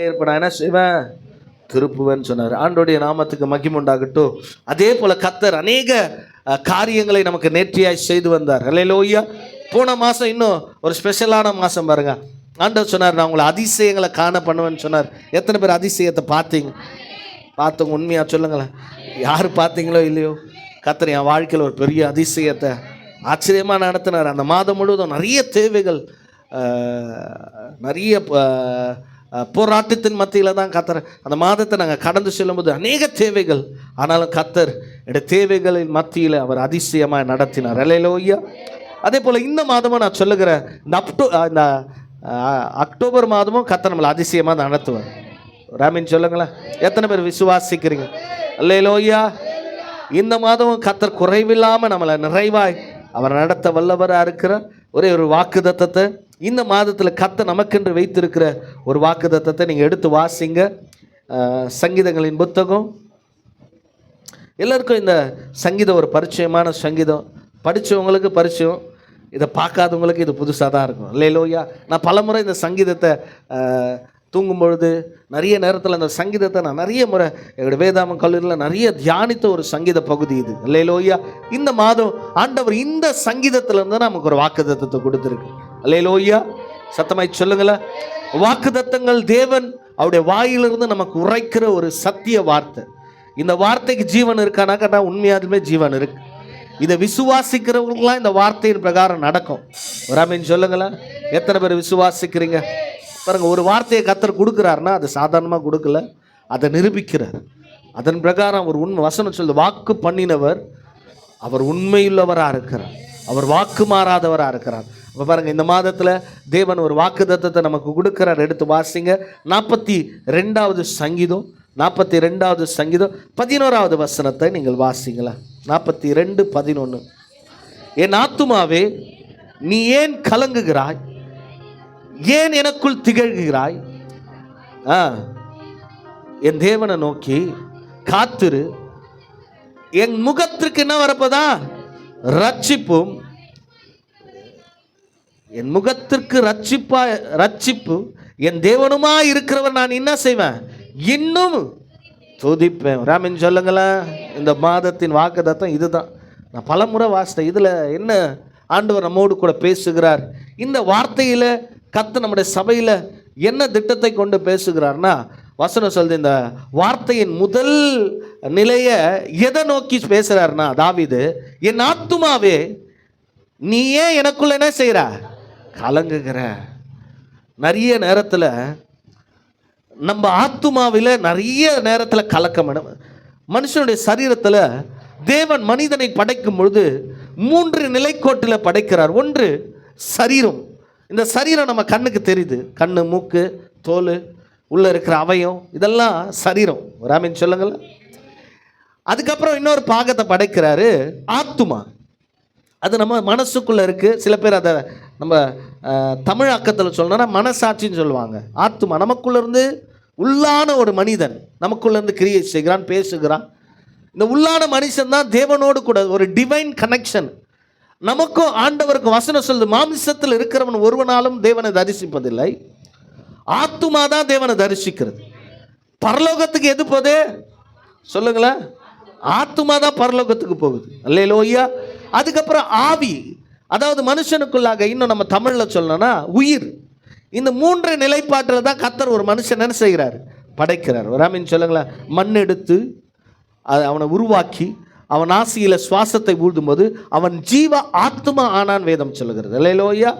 ஏற்பட என்ன செய்வேன், திருப்புவேன்னு சொன்னார். ஆண்டோடைய நாமத்துக்கு மகிமை உண்டாகட்டும். அதே போல கர்த்தர் அநேக காரியங்களை நமக்கு நேர்த்தியாய் செய்து வந்தார். அல்லேலூயா. போன மாதம் இன்னும் ஒரு ஸ்பெஷலான மாதம் பாருங்க. ஆண்டவர் சொன்னார், நான் உங்களை அதிசயங்களை காண பண்ணுவேன்னு சொன்னார். எத்தனை பேர் அதிசயத்தை பார்த்தீங்க? பார்த்தவங்க உண்மையாக சொல்லுங்களேன். யார் பார்த்தீங்களோ இல்லையோ, கர்த்தர் என் வாழ்க்கையில் ஒரு பெரிய அதிசயத்தை ஆச்சரியமாக நடத்தினார். அந்த மாதம் முழுவதும் நிறைய தேவைகள், நிறைய போராட்டத்தின் மத்தியில் தான் கர்த்தர் அந்த மாதத்தை நாங்கள் கடந்து செல்லும்போது அநேக தேவைகள், ஆனாலும் கர்த்தர் என்னுடைய தேவைகளின் மத்தியில் அவர் அதிசயமாக நடத்தினார். அல்லேலூயா. அதே போல் இந்த மாதமும் நான் சொல்லுகிறேன், இந்த அக்டோபர் மாதமும் கர்த்தர் நம்மளை அதிசயமாக நடத்துவார். ராமின் சொல்லுங்களேன், எத்தனை பேர் விசுவாசிக்கிறீங்க? அல்லேலூயா. இந்த மாதமும் கர்த்தர் குறைவில்லாமல் நம்மளை நிறைவாய் அவர் நடத்த வல்லவராக இருக்கிறார். ஒரே ஒரு வாக்குத்தத்தத்தை இந்த மாதத்தில் கர்த்தர் நமக்கென்று வைத்திருக்கிற ஒரு வாக்குத்தத்தத்தை நீங்கள் எடுத்து வாசிங்க. சங்கீதங்களின் புத்தகம். எல்லாருக்கும் இந்த சங்கீதம் ஒரு பரிச்சயமான சங்கீதம். படித்தவங்களுக்கு பரிச்சயம், இதை பார்க்காதவங்களுக்கு இது புதுசாக தான் இருக்கும். அல்லேலூயா. நான் பலமுறை இந்த சங்கீதத்தை தூங்கும் பொழுது நிறைய நேரத்தில் அந்த சங்கீதத்தை நான் நிறைய முறை எங்களுடைய வேதாமம் கல்லூரியில் நிறைய தியானித்த ஒரு சங்கீத பகுதி இது. அல்லேலூயா. இந்த மாதம் ஆண்டவர் இந்த சங்கீதத்திலிருந்து நமக்கு ஒரு வாக்குத்தத்தத்தை கொடுத்துருக்கு. அல்லேலூயா. சத்தமாய் சொல்லுங்களேன். வாக்குத்தத்தங்கள் தேவன் அவருடைய வாயிலிருந்து நமக்கு உரைக்கிற ஒரு சத்திய வார்த்தை. இந்த வார்த்தைக்கு ஜீவன் இருக்கானாக்கா உண்மையாலுமே ஜீவன் இருக்கு. இதை விசுவாசிக்கிறவங்களாம் இந்த வார்த்தையின் பிரகாரம் நடக்கும். ராமின் சொல்லுங்களேன், எத்தனை பேர் விசுவாசிக்கிறீங்க? பாருங்க, ஒரு வார்த்தையை கர்த்தர் கொடுக்குறாருன்னா அது சாதாரணமாக கொடுக்கல, அதை நிரூபிக்கிறார். அதன் பிரகாரம் ஒரு உண்மை வசனம் சொல்லுது, வாக்கு பண்ணினவர் அவர் உண்மையுள்ளவராக இருக்கிறார், அவர் வாக்கு மாறாதவராக இருக்கிறார். இப்போ பாருங்கள், இந்த மாதத்தில் தேவன் ஒரு வாக்குத்தத்தத்தை நமக்கு கொடுக்குறார். எடுத்து வாசிங்க. 42வது சங்கீதம், 42வது சங்கீதம் 11வது வசனத்தை நீங்கள் வாசிங்களா. 42:11. என் ஆத்துமாவே நீ ஏன் கலங்குகிறாய், ஏன் எனக்குள் திகழ்கிறாய்? என் தேவனை நோக்கி காத்திரு, என் முகத்திற்கு என்ன வரப்போதா? ரட்சிப்பும், என் முகத்திற்கு ரட்சிப்பு, என் தேவனுமா இருக்கிறவர் நான் என்ன செய்வேன்? இன்னும் துதிப்பேன். ராமின் சொல்லுங்களேன். இந்த மாதத்தின் வாக்குத்தத்தம் இதுதான். நான் பல முறை வாசித்தேன். இதில் என்ன ஆண்டவர் நம்மோடு கூட பேசுகிறார்? இந்த வார்த்தையில் கர்த்தர் நம்முடைய சபையில் என்ன திட்டத்தை கொண்டு பேசுகிறார்னா, வசனம் சொல்லுது, இந்த வார்த்தையின் முதல் நிலையை எதை நோக்கி பேசுகிறார்னா, தாவீது, என் ஆத்துமாவே நீ ஏன் எனக்குள்ள என்ன செய்கிற? கலங்குகிற. நிறைய நேரத்தில் நம்ம ஆத்துமாவில் நிறைய நேரத்தில் கலக்கம். மனுஷனுடைய சரீரத்தில் தேவன் மனிதனை படைக்கும் பொழுது 3 நிலைக்கோட்டில் படைக்கிறார். ஒன்று சரீரம். இந்த சரீரம் நம்ம கண்ணுக்கு தெரியுது. கண்ணு, மூக்கு, தோல், உள்ளே இருக்கிற அவயம், இதெல்லாம் சரீரம். ராமின் சொல்லுங்கள். அதுக்கப்புறம் இன்னொரு பாகத்தை படைக்கிறாரு, ஆத்துமா. அது நம்ம மனசுக்குள்ளே இருக்குது. சில பேர் அதை நம்ம தமிழ் அக்கத்தில் சொல்லணும்னா மனசாட்சின்னு சொல்லுவாங்க. ஆத்துமா நமக்குள்ளேருந்து உள்ளான ஒரு மனிதன் நமக்குள்ளேருந்து கிரியை செய்கிறான், பேசுகிறான். இந்த உள்ளான மனுஷன் தான் தேவனோடு கூட ஒரு டிவைன் கனெக்ஷன். நமக்கும் ஆண்டவருக்கும் வசனம் சொல்லுது, மாமிசத்தில் இருக்கிறவன் ஒருவனாலும் தேவனை தரிசிப்பதில்லை, ஆத்துமா தான் தேவனை தரிசிக்கிறது. பரலோகத்துக்கு எது போதே சொல்லுங்களேன்? ஆத்துமா தான் பரலோகத்துக்கு போகுது. அல்லேலூயா. அதுக்கப்புறம் ஆவி, அதாவது மனுஷனுக்குள்ளாக, இன்னும் நம்ம தமிழில் சொல்லணும்னா உயிர். இந்த 3 நிலைப்பாட்டில் தான் கர்த்தர் ஒரு மனுஷன் என்ன செய்கிறார்? படைக்கிறார். ராமின் சொல்லுங்களேன். மண் எடுத்து அவனை உருவாக்கி அவன் ஆசியில் சுவாசத்தை ஊதும்போது அவன் ஜீவ ஆத்மா ஆனான் வேதம் சொல்லுகிறது. அல்லேலூயா.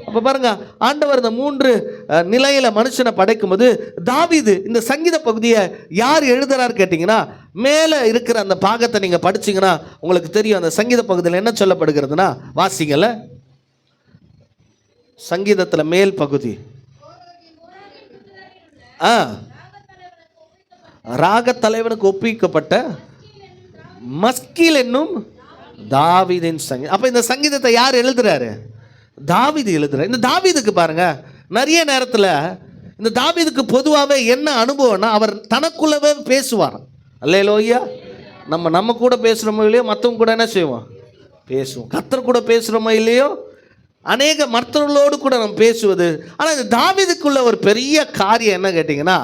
அப்போ பாருங்க, ஆண்டவர் இந்த 3 நிலையில மனுஷனை படைக்கும் போது, தாவீது இந்த சங்கீத பகுதியை யார் எழுதுறாரு கேட்டிங்கன்னா, மேலே இருக்கிற அந்த பாகத்தை நீங்கள் படிச்சிங்கன்னா உங்களுக்கு தெரியும். அந்த சங்கீத பகுதியில் என்ன சொல்லப்படுகிறதுனா, வாசிங்கல. சங்கீதத்தில் மேல் பகுதி, ராக தலைவனுக்கு ஒப்பிக்கப்பட்ட மஸ்கீல் என்னும் தாவீதின் சங்கீதம். அப்போ இந்த சங்கீதத்தை யார் எழுதுறாரு? தாவீது எழுதுறாரு. இந்த தாவீதுக்கு பாருங்க, நிறைய நேரத்தில் இந்த தாவீதுக்கு பொதுவாகவே என்ன அனுபவம்னா, அவர் தனக்குள்ளவே பேசுவார். அல்லேலூயா. நம்ம கூட பேசுகிறோமோ இல்லையோ, மற்றவங்க கூட என்ன செய்வோம்? பேசுவோம். கர்த்தர் கூட பேசுகிறோமோ இல்லையோ, அநேக மற்றவர்களோடு கூட நம்ம பேசுவது. ஆனால் இந்த தாவீதுக்குள்ள ஒரு பெரிய காரியம் என்ன கேட்டிங்கன்னா,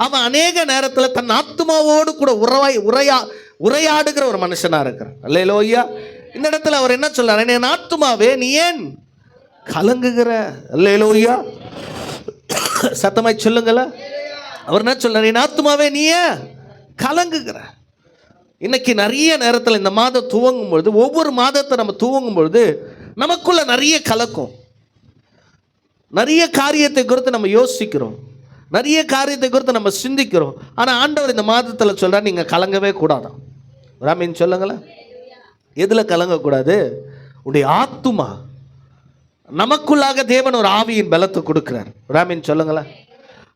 அவன் அநேக நேரத்தில் தன் ஆத்துமாவோடு கூட உரையாடுகிற ஒரு மனுஷனாக இருக்கிறான். அல்லேலூயா. இந்த இடத்துல அவர் என்ன சொல்றார்? என் ஆத்துமாவே நீ ஏன் கலங்குகிற? அல்லேலூயா. சத்தமாய் சொல்லுங்கள. அவர் என்ன சொல்றார்? என் ஆத்துமாவே நீ ஏன் கலங்குகிற? இன்னைக்கு நிறைய நேரத்தில் இந்த மாதம் துவங்கும் பொழுது, ஒவ்வொரு மாதத்தை நம்ம துவங்கும் பொழுது நமக்குள்ள நிறைய கலக்கம், நிறைய காரியத்தை குறித்து நம்ம யோசிக்கிறோம், நிறைய காரியத்தை குறித்து நம்ம சிந்திக்கிறோம். ஆனால் ஆண்டவர் இந்த மாதத்தில் சொல்கிறார், நீங்கள் கலங்கவே கூடாதான். ராமின் சொல்லுங்களேன். எதில் கலங்கக்கூடாது? உடைய ஆத்துமா. நமக்குள்ளாக தேவன் ஒரு ஆவியின் பலத்தை கொடுக்கிறார். ராமின் சொல்லுங்களேன்.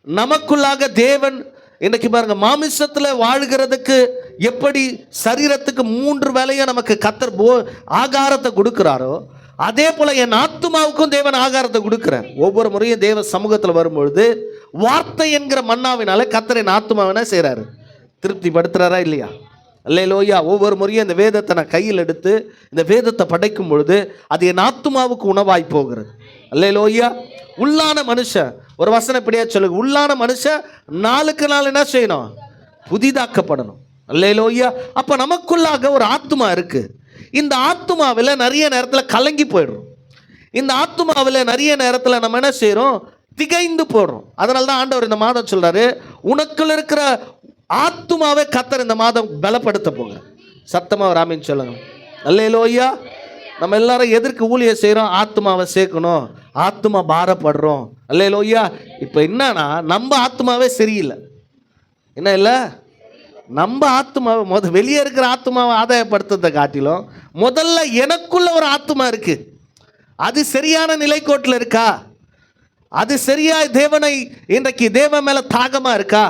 நமக்குள்ளாக தேவன் இன்னைக்கு பாருங்க, மாமிசத்தில் வாழ்கிறதுக்கு எப்படி சரீரத்துக்கு 3 வேளையும் நமக்கு கர்த்தர் ஆகாரத்தை கொடுக்கிறாரோ, அதே போல என் ஆத்துமாவுக்கும் தேவன் ஆகாரத்தை கொடுக்கிறார். ஒவ்வொரு முறையும் தேவ சமூகத்தில் வரும்பொழுது வார்த்தை என்கிற மன்னாவினால கர்த்தர் என் ஆத்துமாவினா செய்கிறாரு, திருப்திப்படுத்துறாரா இல்லையா? அல்லேலூயா. ஒவ்வொரு முறையும் இந்த வேதத்தை நான் கையில் எடுத்து இந்த வேதத்தை படைக்கும் பொழுது அது என் ஆத்துமாவுக்கு உணவாய் போகிறது. அல்லேலூயா. உள்ளான மனுஷன், ஒரு வசனம் இப்படியா சொல்லுங்க, உள்ளான மனுஷன் நாளுக்கு நாள் என்ன செய்யணும்? புதிதாக்கப்படணும். அல்லேலூயா. அப்போ நமக்குள்ளாக ஒரு ஆத்துமா இருக்கு. இந்த ஆத்துமாவில் நிறைய நேரத்தில் கலங்கி போயிடுறோம். இந்த ஆத்துமாவில் நிறைய நேரத்தில் நம்ம என்ன செய்கிறோம்? திகைந்து போடுறோம். அதனால தான் ஆண்டவர் இந்த மாதம் சொல்றாரு, உனக்குள்ள இருக்கிற ஆத்துமாவை கர்த்தர் இந்த மாதம் பலப்படுத்த போங்க. சத்தமாக ராமின்னு சொல்லுங்க. அல்லேலூயா. நம்ம எல்லாரும் எதற்கு ஊழியம் செய்கிறோம்? ஆத்துமாவை சேர்க்கணும், ஆத்துமா பாரப்படுறோம். அல்லேலூயா. இப்போ என்னன்னா, நம்ம ஆத்துமாவே சரியில்லை. என்ன இல்லை? நம்ம ஆத்துமாவை வெளியே இருக்கிற ஆத்துமாவை ஆதாயப்படுத்துறதை காட்டிலும் முதல்ல எனக்குள்ள ஒரு ஆத்துமா இருக்கு, அது சரியான நிலைக்கோட்டில் இருக்கா? அது சரியா தேவனை இன்றைக்கு தேவன் மேலே தாகமாக இருக்கா?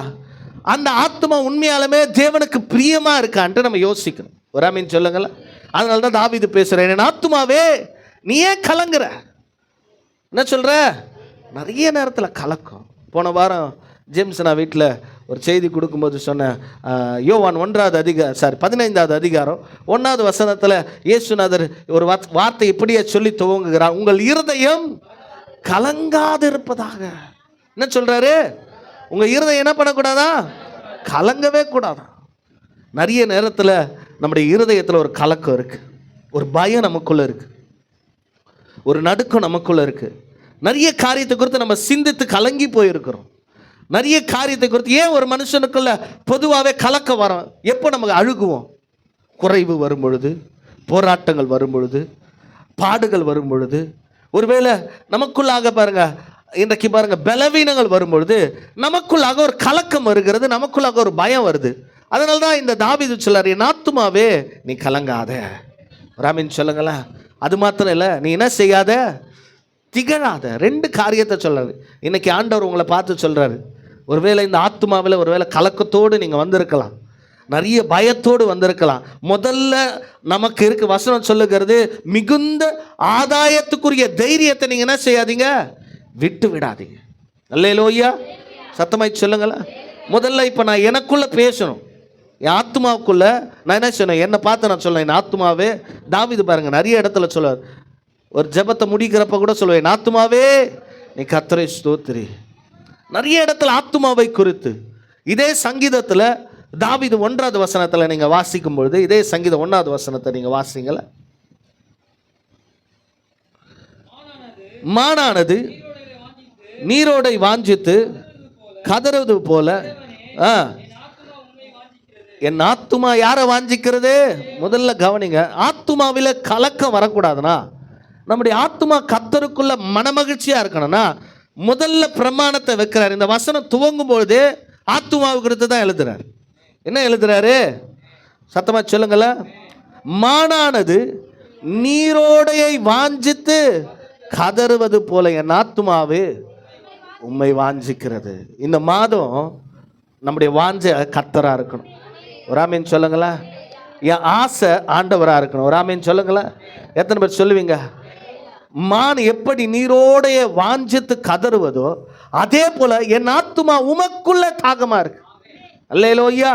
அந்த ஆத்துமா உண்மையாலுமே தேவனுக்கு பிரியமாக இருக்கான்ட்டு நம்ம யோசிக்கணும். ஒரு ஆமீன் சொல்லுங்களேன். அதனால தான் தாவீது பேசுகிறேன், என் ஆத்துமாவே நீ ஏன் கலங்குற? என்ன சொல்கிற? நிறைய நேரத்தில் கலக்கம். போன வாரம் ஜேம்ஸ் நான் வீட்டில் ஒரு செய்தி கொடுக்கும்போது சொன்னேன், யோவான் 15வது அதிகாரம் 1வது வசனத்தில் இயேசுநாதர் ஒரு வார்த்தை இப்படியே சொல்லி துவங்குகிறார், உங்கள் இருதயம் கலங்காது இருப்பதாக. என்ன சொல்கிறாரு? உங்கள் இருதயம் என்ன பண்ணக்கூடாதா? கலங்கவே கூடாதா. நிறைய நேரத்தில் நம்முடைய இருதயத்தில் ஒரு கலக்கம் இருக்குது, ஒரு பயம் நமக்குள்ளே இருக்குது, ஒரு நடுக்கம் நமக்குள்ளே இருக்குது. நிறைய காரியத்தை குறித்து நம்ம சிந்தித்து கலங்கி போயிருக்கிறோம். நிறைய காரியத்தை குறித்து ஏன் ஒரு மனுஷனுக்குள்ள பொதுவாகவே கலக்கம் வரும்? எப்போ நமக்கு அழுகுவோம்? குறைவு வரும் பொழுது, போராட்டங்கள் வரும் பொழுது, பாடுகள் வரும் பொழுது, ஒருவேளை நமக்குள்ளாக பாருங்க, இன்றைக்கு பாருங்க பலவீனங்கள் வரும் பொழுது நமக்குள்ளாக ஒரு கலக்கம் வருகிறது, நமக்குள்ளாக ஒரு பயம் வருது. அதனால தான் இந்த தாவீது சொல்றார், என் ஆத்துமாவே நீ கலங்காத. ராமின் சொல்லுங்களேன். அது மாத்திரம் இல்லை, நீ என்ன செய்யாத? திகழாத. 2 காரியத்தை சொல்றாரு. இன்னைக்கு ஆண்டவர் உங்களை பார்த்து சொல்றாரு, ஒருவேளை இந்த ஆத்துமாவில் ஒருவேளை கலக்கத்தோடு நீங்கள் வந்திருக்கலாம், நிறைய பயத்தோடு வந்திருக்கலாம். முதல்ல நமக்கு இருக்கு வசனம் சொல்லுகிறது, மிகுந்த ஆதாயத்துக்குரிய தைரியத்தை நீங்கள் என்ன செய்யாதீங்க? விட்டு விடாதீங்க. அல்லேலூயா. சத்தமாய் சொல்லுங்களேன். முதல்ல இப்போ நான் எனக்குள்ள பேசணும், என் ஆத்மாவுக்குள்ள நான் என்ன சொன்னேன்? என்னை பார்த்து நான் சொல்லேன், என் ஆத்மாவே. தாவீது பாருங்க நிறைய இடத்துல சொல்லுவார், ஒரு ஜெபத்தை முடிக்கிறப்ப கூட சொல்லுவேன், என் ஆத்மாவே நீ கர்த்தரை ஸ்தோத்திரி. நிறைய இடத்துல ஆத்மாவை குறித்து இதே சங்கீதத்தில் தாவீது 1வது வசனத்தில் நீங்கள் வாசிக்கும் பொழுது, இதே சங்கீதம் 1வது வசனத்தை நீங்கள் வாசிங்கள, மானானது நீரோடை வாஞ்சித்து கதறுவது போல என் ஆத்துமா யாரை வாஞ்சிக்கிறது? முதல்ல கவனிங்க, ஆத்துமாவில் கலக்கம் வரக்கூடாதுன்னா, நம்முடைய ஆத்துமா கர்த்தருக்குள்ள மனமகிழ்ச்சியா இருக்கணும்னா முதல்ல பிரமாணத்தை வைக்கிறார். இந்த வசனம் துவங்கும் பொழுது ஆத்துமாவுக்கு எடுத்து தான் எழுதுறாரு. என்ன எழுதுறாரு? சத்தமா சொல்லுங்கள. மானானது நீரோடையை வாஞ்சித்து கதறுவது போல என் ஆத்துமாவே உம்மை வாஞ்சிக்கிறது. இந்த மாதம் நம்முடைய வாஞ்ச கர்த்தரா இருக்கணும். ஒரு ஆமீன் சொல்லுங்களா. என் ஆசை ஆண்டவராக இருக்கணும். ஒரு ஆமீன் சொல்லுங்களா. எத்தனை பேர் சொல்லுவீங்க? மான் எப்படி நீரோடைய வாஞ்சித்து கதறுவதோ அதே போல என் ஆத்துமா உமக்குள்ள தாகமா இருக்கு. அல்லேலூயா.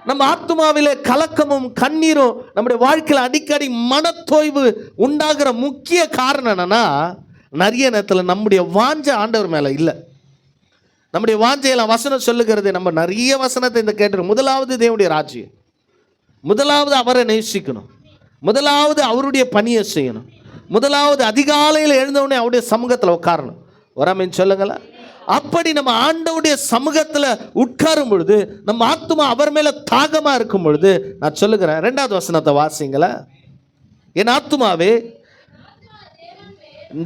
நம்ம ஆத்துமாவிலே கலக்கமும் கண்ணீரும் நம்முடைய வாழ்க்கையில் அடிக்கடி மனத்தோய்வு உண்டாகிற முக்கிய காரணம் என்னன்னா, நிறைய நேரத்தில் நம்முடைய வாஞ்சை ஆண்டவர் மேலே இல்லை. நம்முடைய வாஞ்சையெல்லாம் வசனம் சொல்லுகிறது. நம்ம நிறைய வசனத்தை இந்த கேட்டுருக்கோம். முதலாவது தேவனுடைய ராஜ்யம், முதலாவது அவரை நேசிக்கணும், முதலாவது அவருடைய பணியை செய்யணும், முதலாவது அதிகாலையில் எழுந்தவுடனே அவருடைய சமூகத்தில் உட்காரணும். வராமன்னு சொல்லுங்களேன். அப்படி நம்ம ஆண்டவருடைய சமூகத்தில் உட்காரும் பொழுது நம்ம ஆத்துமா அவர் மேலே தாகமாக இருக்கும் பொழுது, நான் சொல்லுகிறேன், 2வது வசனத்தை வாசிங்களேன். என் ஆத்துமாவே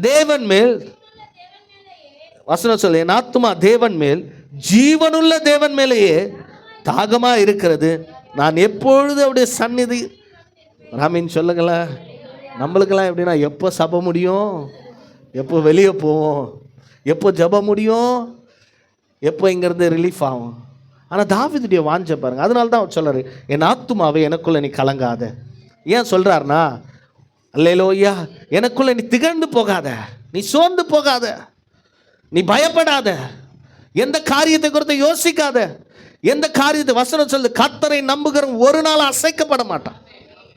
தேவன் மேல், வசனம் சொல்லு, என் ஆத்துமா தேவன் மேல், ஜீவனுள்ள தேவன் மேலேயே தாகமாக இருக்கிறது. நான் எப்பொழுது அவருடைய சந்நிதி. ராமின்னு சொல்லுங்களேன். நம்மளுக்கெல்லாம் எப்படின்னா, எப்போ சபை முடியும், எப்போ வெளியே போவோம், எப்போ ஜெபம் முடியும், எப்போ இங்கேருந்து ரிலீஃப் ஆகும். ஆனால் தாவீதுடைய வாஞ்சை பாருங்கள். அதனால தான் அவர் சொல்கிறார், என் ஆத்துமாவே எனக்குள்ளே நீ கலங்காத. ஏன் சொல்கிறாருன்னா, அல்லேலூயா, எனக்குள்ளே நீ திகழ்ந்து போகாத, நீ சோர்ந்து போகாத, நீ பயப்படாத, எந்த காரியத்தை குறித்து யோசிக்காத, எந்த காரியத்தை, வசனம் சொல்லுது, கர்த்தரை நம்புகிறவன் ஒரு நாள் அசைக்கப்பட மாட்டான்.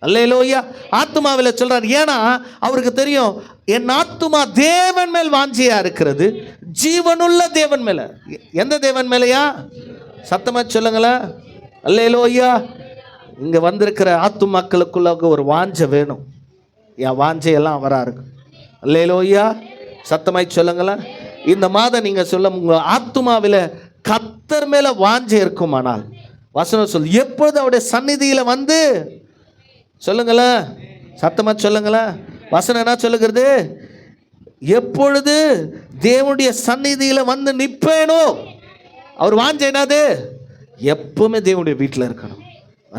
அல்லேலூயா. ஆத்துமாவில் சொல்றார். ஏன்னா அவருக்கு தெரியும், என் ஆத்துமா தேவன் மேல் வாஞ்சியா இருக்கிறது, ஜீவனுள்ள தேவன் மேல. எந்த தேவன் மேலையா? சத்தமா சொல்லுங்களேன். அல்லேலூயா. இங்க வந்திருக்கிற ஆத்துமாக்களுக்குள்ள ஒரு வாஞ்சை வேணும். என் வாஞ்சையெல்லாம் அவரா இருக்கு. அல்லேலூயா. சத்தமாய் சொல்லுங்களேன். இந்த மாதம் நீங்க சொல்ல, உங்க ஆத்துமாவில் கர்த்தர் மேல வாஞ்சை இருக்குமானால், வசனம் சொல்லு, எப்பொழுது அவருடைய சந்நிதியில வந்து, சொல்லுங்களேன், சத்தமா சொல்லுங்களேன். வசனம் என்ன சொல்லுகிறது? எப்பொழுது தேவனுடைய சந்நிதியில வந்து நிற்பேனோ. அவர் வாஞ்சை என்னது? எப்பவுமே தேவனுடைய வீட்டில் இருக்கணும்.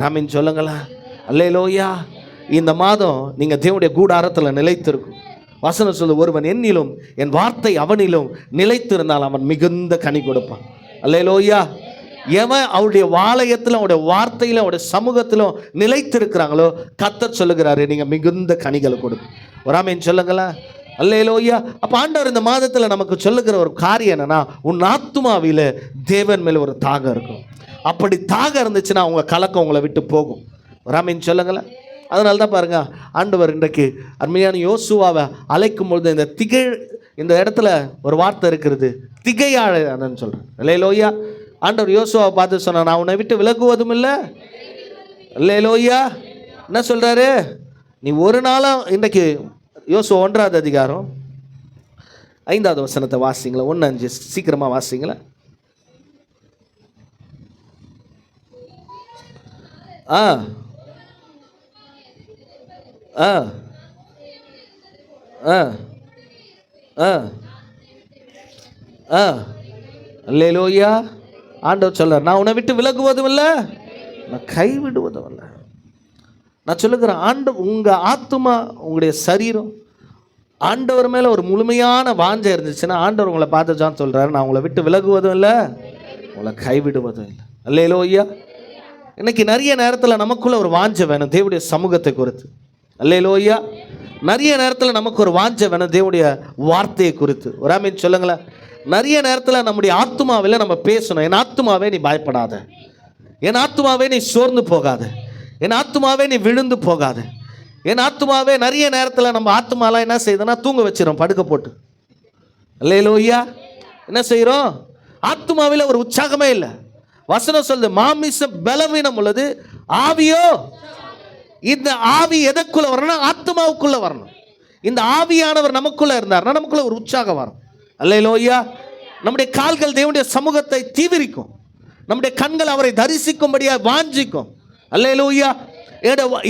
ராமின் சொல்லுங்களேன். அல்லேலூயா. இந்த மாதம் நீங்க தேவனுடைய கூடாரத்தில் நிலைத்திருக்கும். வசனம் சொல்லு, ஒருவன் என்னிலும் என் வார்த்தை அவனிலும் நிலைத்திருந்தால் அவன் மிகுந்த கனி கொடுப்பான். அல்லேலூயா. எவன் அவருடைய வாலயத்திலும் அவருடைய வார்த்தையிலும் அவருடைய சமூகத்திலும் நிலைத்திருக்கிறாங்களோ, கர்த்தர் சொல்லுகிறாரு, நீங்க மிகுந்த கனிகளை கொடுக்கும். வராமேன்னு சொல்லுங்களா. அல்லேலூயா. அப்ப ஆண்டவர் இந்த மாதத்தில் நமக்கு சொல்லுகிற ஒரு காரியம் என்னன்னா, உன் ஆத்துமாவில தேவன் மேல ஒரு தாகம் இருக்கும். அப்படி தாகம் இருந்துச்சுன்னா உங்க கலக்கம் உங்களை விட்டு போகும். வராமேன்னு சொல்லுங்களேன். அதனால தான் பாருங்க, ஆண்டவர் இன்றைக்கு அருமையான யோசுவாவை அழைக்கும் பொழுது இந்த இடத்துல ஒரு வார்த்தை இருக்கிறது, திகையாழன்னு சொல்றேன். அல்லேலூயா. ஆண்டவர் யோசுவாவை பார்த்து சொன்னா, நான் உன்னை விட்டு விலகுவதும் இல்லை. அல்லேலூயா. என்ன சொல்றாரு? நீ ஒரு நாளும், இன்றைக்கு யோசுவா 1வது அதிகாரம் 5வது வசனத்தை வாசிங்களா. 1:5 சீக்கிரமா வாசிங்களா. ஆ ஆ ஆ ஆ ஆ அல்லேலூயா. ஆண்டவர் சொல்றார், நான் உன்னை விட்டு விலகுவதும் இல்லை, நான் கைவிடுவதும் இல்லை. நான் சொல்லுகிறேன், உங்க ஆத்துமா, உங்களுடைய சரீரம் ஆண்டவர் மேல ஒரு முழுமையான வாஞ்சை இருந்துச்சுன்னா, ஆண்டவர் உங்களை பார்த்து தான் சொல்றாரு, நான் உங்களை விட்டு விலகுவதும் இல்லை, உங்களை கைவிடுவதும் இல்லை. அல்லேலூயா. இன்னைக்கு நிறைய நேரத்தில் நமக்குள்ள ஒரு வாஞ்சை வேணும் தேவனுடைய சமூகத்தை குறித்து. அல்லேலூயா. நிறைய நேரத்தில் நமக்கு ஒரு வாஞ்சை வேணும் தேவனுடைய வார்த்தையை குறித்து. ஒரு ஆமீன் சொல்லுங்களேன். நிறைய நேரத்தில் நம்முடைய ஆத்துமாவில் நம்ம பேசணும், என் ஆத்துமாவே நீ பயப்படாத, என் ஆத்துமாவே நீ சோர்ந்து போகாத, என் ஆத்துமாவே நீ விழுந்து போகாத, என் ஆத்துமாவே. நிறைய நேரத்தில் நம்ம ஆத்துமாலாம் என்ன செய்யுதுன்னா, தூங்க வச்சிடும் படுக்க போட்டு. அல்லேலூயா. என்ன செய்கிறோம்? ஆத்துமாவில் ஒரு உற்சாகமே இல்லை. வசனம் சொல்லுது, மாமிச பலவீனம் உள்ளது, ஆவியோ. இந்த ஆவி எதற்குள்ள வரணும்? ஆத்துமாவுக்குள்ள வரணும். இந்த ஆவியானவர் நமக்குள்ள இருந்தார்னா நமக்குள்ள ஒரு உற்சாகம் வரும். அல்லேலூயா. நம்முடைய கால்கள் தேவனுடைய சமூகத்தை தீவிரிக்கும், நம்முடைய கண்கள் அவரை தரிசிக்கும்படியா வாஞ்சிக்கும். அல்லேலூயா.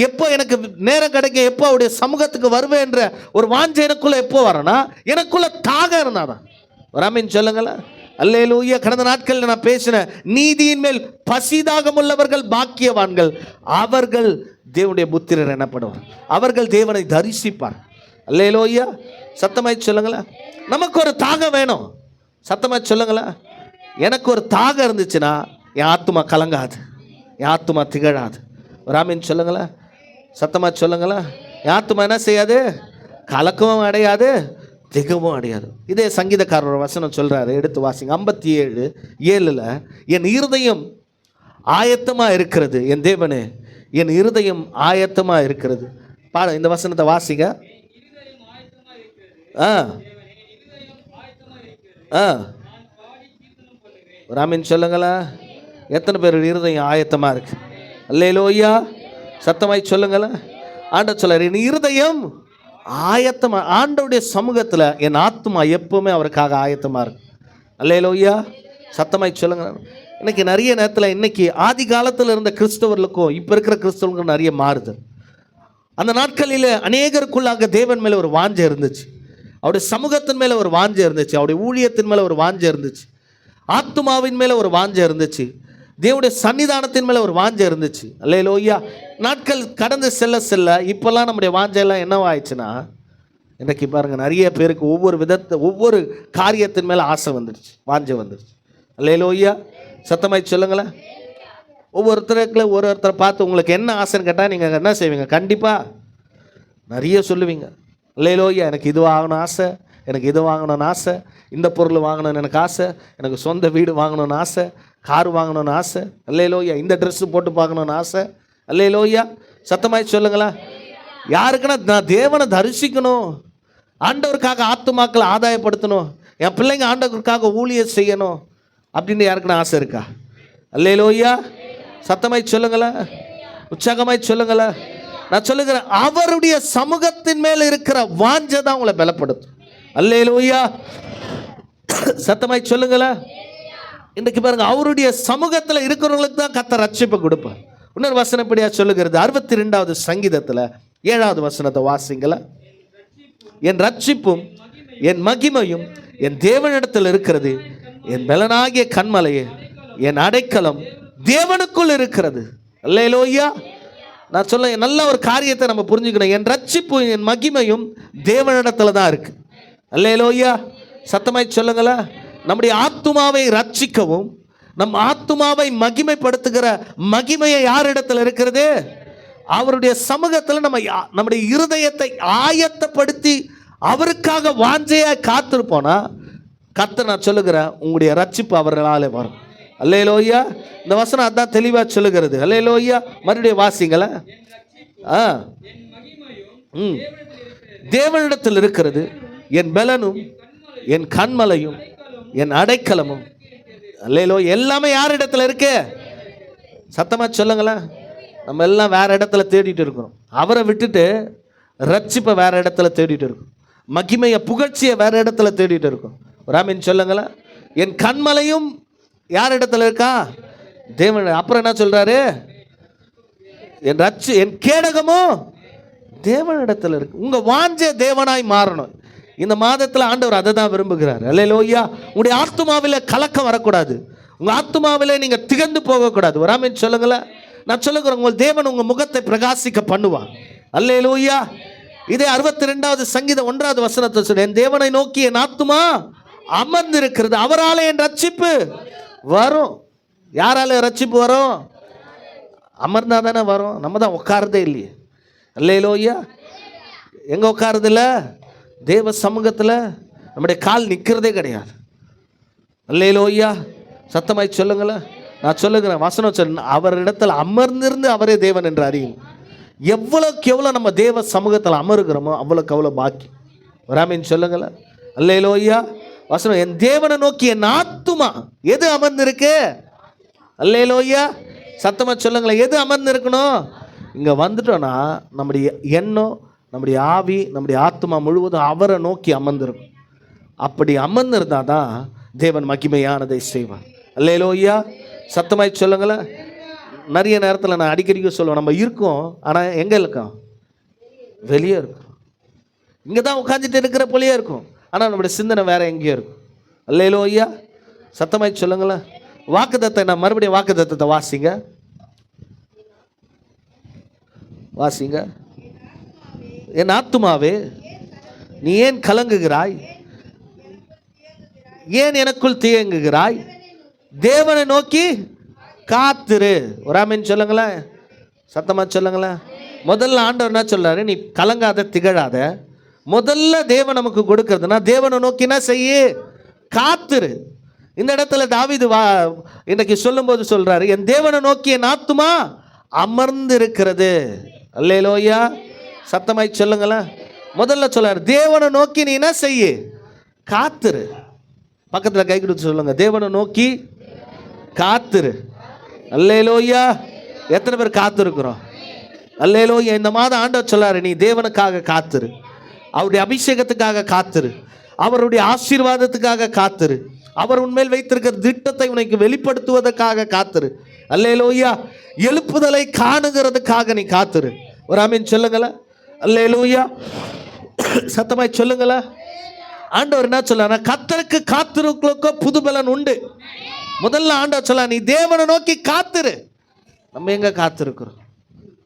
எப்போ எனக்கு நேரம் கிடைக்கும், எப்போ அவருடைய சமூகத்துக்கு வருவேன் என்ற ஒரு வாஞ்சை எனக்குள்ள எப்போ வரனா, எனக்குள்ள தாகம் இருந்தாதான். வராமின்னு சொல்லுங்களேன். அல்லேலூயா. கடந்த நாட்களில் நான் பேசினேன், நீதியின் மேல் பசிதாகம் உள்ளவர்கள் பாக்கியவான்கள், அவர்கள் தேவனுடைய புத்திரர் எனப்படுவார், அவர்கள் தேவனை தரிசிப்பார். அல்லேலூயா. சத்தமாய் சொல்லுங்களேன். நமக்கு ஒரு தாகம் வேணும். சத்தமாய் சொல்லுங்களேன். எனக்கு ஒரு தாகம் இருந்துச்சுன்னா என் ஆத்துமா கலங்காது, என் ஆத்துமா திகழாது. ராமின்னு சொல்லுங்களேன். சத்தமாய் சொல்லுங்களேன். என் ஆத்துமா என்ன செய்யாது? கலக்கமும் அடையாது, திகவும் அடையாது. இதே சங்கீதக்காரர் வசனம் சொல்றாரு, எடுத்து வாசிங்க. 57:7 என் இருதயம் ஆயத்தமாக இருக்கிறது. என் தேவனே, என் இருதயம் ஆயத்தமாக இருக்கிறது. இந்த வசனத்தை வாசிங்க. ராமின் சொல்லுங்களா, எத்தனை பேர் இருதயம் ஆயத்தமாக இருக்கு? அல்லேலூயா, சத்தமாய் சொல்லுங்களா. ஆண்டவர் சொல்றார், என் இருதயம் ஆயத்தமா. ஆண்டவருடைய சமூகத்தில் என் ஆத்மா எப்பவுமே அவருக்காக ஆயத்தமாக இருக்கு. அல்லேலூயா, சத்தமாய் சொல்லுங்க. இன்னைக்கு நிறைய நேரத்தில், இன்னைக்கு ஆதி காலத்தில் இருந்த கிறிஸ்தவர்களுக்கும் இப்போ இருக்கிற கிறிஸ்தவர்களுக்கும் நிறைய மாறுது. அந்த நாட்களில் அநேகருக்குள்ளாக தேவன் மேலே ஒரு வாஞ்சை இருந்துச்சு, அவருடைய சமூகத்தின் மேலே ஒரு வாஞ்சை இருந்துச்சு, அவருடைய ஊழியத்தின் மேலே ஒரு வாஞ்சை இருந்துச்சு, ஆத்மாவின் மேலே ஒரு வாஞ்சை இருந்துச்சு, தேவனுடைய சன்னிதானத்தின் மேலே ஒரு வாஞ்சை இருந்துச்சு. அல்லேலூயா. நாட்கள் கடந்து செல்ல செல்ல இப்போல்லாம் நம்முடைய வாஞ்சையெல்லாம் என்னவாயிடுச்சுன்னா, இன்றைக்கி பாருங்கள், நிறைய பேருக்கு ஒவ்வொரு காரியத்தின் மேலே ஆசை வந்துடுச்சு, வாஞ்சை வந்துடுச்சு. அல்லேலூயா, சத்தமாய் சொல்லுங்களேன். ஒவ்வொருத்தரை பார்த்து உங்களுக்கு என்ன ஆசைன்னு கேட்டால் நீங்கள் என்ன செய்வீங்க? கண்டிப்பாக நிறைய சொல்லுவீங்க. அல்லேலூயா, எனக்கு இது வாங்கணும் ஆசை, எனக்கு இது வாங்கணும்னு ஆசை, இந்த பொருள் வாங்கணும்னு எனக்கு ஆசை, எனக்கு சொந்த வீடு வாங்கணும்னு ஆசை, கார் வாங்கணும்னு ஆசை. அல்லேலூயா, இந்த ட்ரெஸ்ஸு போட்டு பார்க்கணுன்னு ஆசை. அல்லேலூயா, சத்தமாய் சொல்லுங்களா. யாருக்குன்னா, நான் தேவனை தரிசிக்கணும், ஆண்டவருக்காக ஆத்துமாக்களை ஆதாயப்படுத்தணும், என் பிள்ளைங்க ஆண்டவருக்காக ஊழியம் செய்யணும் அப்படின்னு யாருக்குன்னா ஆசை இருக்கா? அல்லேலூயா, சத்தமாய் சொல்லுங்களா, உற்சாகமாய் சொல்லுங்களா. நான் சொல்லுகிறேன், அவருடைய சமூகத்தின் மேல் இருக்கிற வாஞ்சை தான் உங்களை பலப்படுத்தும். அல்லேலூயா, சத்தமாய் சொல்லுங்களா. இன்றைக்கு பாருங்க, அவருடைய சமூகத்தில் இருக்கிறவங்களுக்கு தான் கர்த்தர் ரட்சிப்பை கொடுப்பார். இன்னொரு வசனம் இப்படியா சொல்லுகிறது, 62வது சங்கீதத்தில் 7வது வசனத்தை வாசிங்களா. என் ரட்சிப்பும் என் மகிமையும் என் தேவனிடத்தில் இருக்கிறது, என் பலனாகிய கன்மலையே, என் அடைக்கலம் தேவனுக்குள் இருக்கிறது. அல்லேலூயா. நான் சொல்ல நல்ல ஒரு காரியத்தை நம்ம புரிஞ்சுக்கணும். என் ரட்சிப்பும் என் மகிமையும் தேவனிடத்துல தான் இருக்கு. அல்லேலூயா, சத்தமாய் சொல்லுங்களா. நம்முடைய ஆத்துமாவை ரட்சிக்கவும் நம் ஆத்துமாவை மகிமைப்படுத்துகிற மகிமையை யாரிடத்தில் இருக்கிறது? அவருடைய சமூகத்தில் நம்முடைய இருதயத்தை ஆயத்தப்படுத்தி அவருக்காக வாஞ்சையாக காத்திருப்போனா, கர்த்தர் நான் சொல்லுகிறேன், உங்களுடைய ரட்சிப்பு அவர்களாலே வரும். அல்லேலூயா, இந்த வசனம் அதான் தெளிவாக சொல்லுகிறது. அல்லேலூயா, மறுபடியும் வாசிங்களா. தேவனிடத்தில் இருக்கிறது, என் பலனும் என் கன்மலையும் என் அடைக்கலமும். அல்லேலூயா, எல்லாமே யார் இடத்துல இருக்கு? சத்தமா சொல்லுங்களா. நம்ம எல்லாம் வேற இடத்துல தேடிட்டு இருக்கிறோம். அவரை விட்டுட்டு ரட்சிப்பை வேற இடத்துல தேடிட்டு இருக்கோம், மகிமையை புகழ்ச்சியை வேற இடத்துல தேடிட்டு இருக்கோம். ராமின் சொல்லுங்களா. என் கண்மலையும் யார் இடத்துல இருக்கா? தேவன். அப்புறம் என்ன சொல்றாரு? என் கேடகமும் தேவனிடத்தில் இருக்கு. உங்க வாஞ்சை தேவனாய் மாறணும். இந்த மாதத்தில் ஆண்டவர் அதை தான் விரும்புகிறார். அல்லேலூயா. உங்களுடைய ஆத்துமாவில் கலக்கம் வரக்கூடாது, உங்க ஆத்துமாவில் நீங்க திகழ்ந்து போகக்கூடாது. ராமின் சொல்லுங்களா. நான் சொல்லுகிறேன், உங்கள் தேவன் உங்க முகத்தை பிரகாசிக்க பண்ணுவார். அல்லேலூயா. இதே 62வது சங்கீதம் 1வது வசனத்தை சொல்ல, என் தேவனை நோக்கி என் ஆத்துமா அமர்ந்திருக்கிறது, அவராலே என் ரட்சிப்பு வரும். யாரால ரட்சிப்பு வரும்? அமர்ந்தா தானே வரும். நம்ம தான் உட்காரதே இல்லையே. அல்லேலூயா. எங்க உட்காரது இல்லை? தேவ சமூகத்தில் நம்முடைய கால் நிற்கிறதே கிடையாது. அல்லேலூயா, சத்தமாய் சொல்லுங்களேன். நான் சொல்லுகிறேன், வசனம் சொல்ல, அவரிடத்தில் அமர்ந்திருந்து அவரே தேவன் என்று அறியும். எவ்வளோக்கு எவ்வளோ நம்ம தேவ சமூகத்தில் அமருகிறோமோ அவ்வளோக்கு அவ்வளோ பாக்கி. ராமின் சொல்லுங்களேன். அல்லேலூயா. வசனம், என் தேவனை நோக்கி என் ஆத்துமா எது அமர்ந்திருக்கு? அல்லேலூயா, சத்தமா சொல்லுங்களேன். எது அமர்ந்திருக்கணும்? இங்கே வந்துட்டோன்னா நம்முடைய எண்ணம், நம்முடைய ஆவி, நம்முடைய ஆத்மா முழுவதும் அவரை நோக்கி அமர்ந்திருக்கும். அப்படி அமர்ந்திருந்தால் தான் தேவன் மகிமையானதை செய்வார். அல்லேலூயா, சத்தமாய் சொல்லுங்களேன். நிறைய நேரத்தில் நான் அடிக்கடிக்கு சொல்லுவேன், நம்ம இருக்கோம், ஆனால் எங்கே இருக்கோம்? வெளியே இருக்கும். இங்கே தான் உட்காந்துட்டு இருக்கிற போலியே இருக்கும், ஆனால் நம்முடைய சிந்தனை வேற எங்கேயோ இருக்கும். அல்லேலூயா, சத்தமாய் சொல்லுங்களேன். வாக்குத்தத்தை, நான் மறுபடியும் வாக்குத்தத்தை வாசிங்க, வாசிங்க. என் ஆத்துமாவே, நீ ஏன் கலங்குகிறாய்? ஏன் எனக்குள் தியங்குகிறாய்? தேவனை நோக்கி காத்திரு. ஒரு ஆமென் சொல்லுங்களேன், சத்தமா சொல்லுங்களேன். முதல்ல ஆண்டவர் என்ன சொல்றாரு? நீ கலங்காத, திகழாத. முதல்ல தேவன் நமக்கு கொடுக்கறதுனா தேவனை நோக்கி என்ன செய்ய? காத்திரு. இந்த இடத்துல தாவீது இன்றைக்கு சொல்லும்போது சொல்றாரு, என் தேவனை நோக்கி என் ஆத்துமா அமர்ந்து இருக்கிறது. அல்லேலூயா, சத்தமாய் சொல்லுங்களேன். முதல்ல சொல்றாரு, தேவனை நோக்கி நீ என்ன செய்ய, காத்துரு. பக்கத்தில் கை கொடுத்து சொல்லுங்க, தேவனை நோக்கி காத்துரு. அல்லேலூயா. எத்தனை பேர் காத்திருக்கிறோம்? அல்லேலூயா. இந்த மாதம் ஆண்டவர் சொல்லாரு, நீ தேவனுக்காக காத்துரு, அவருடைய அபிஷேகத்துக்காக காத்துரு, அவருடைய ஆசீர்வாதத்துக்காக காத்துரு, அவர் உண்மையில் வைத்திருக்கிற திட்டத்தை உனக்கு வெளிப்படுத்துவதற்காக காத்துரு. அல்லேலூயா. எழுப்புதலை காணுகிறதுக்காக நீ காத்துரு. ஒரு ஆமீன் சொல்லுங்களேன். அல்லேலூயா, சத்தமாய் சொல்லுங்களேன். ஆண்டவர் என்ன சொல்ல, கர்த்தருக்கு காத்திருக்கிறதுக்கு புது பலன் உண்டு. முதல்ல ஆண்டவர் சொல்ல, நீ தேவனை நோக்கி காத்துரு. நம்ம எங்க காத்திருக்கிறோம்?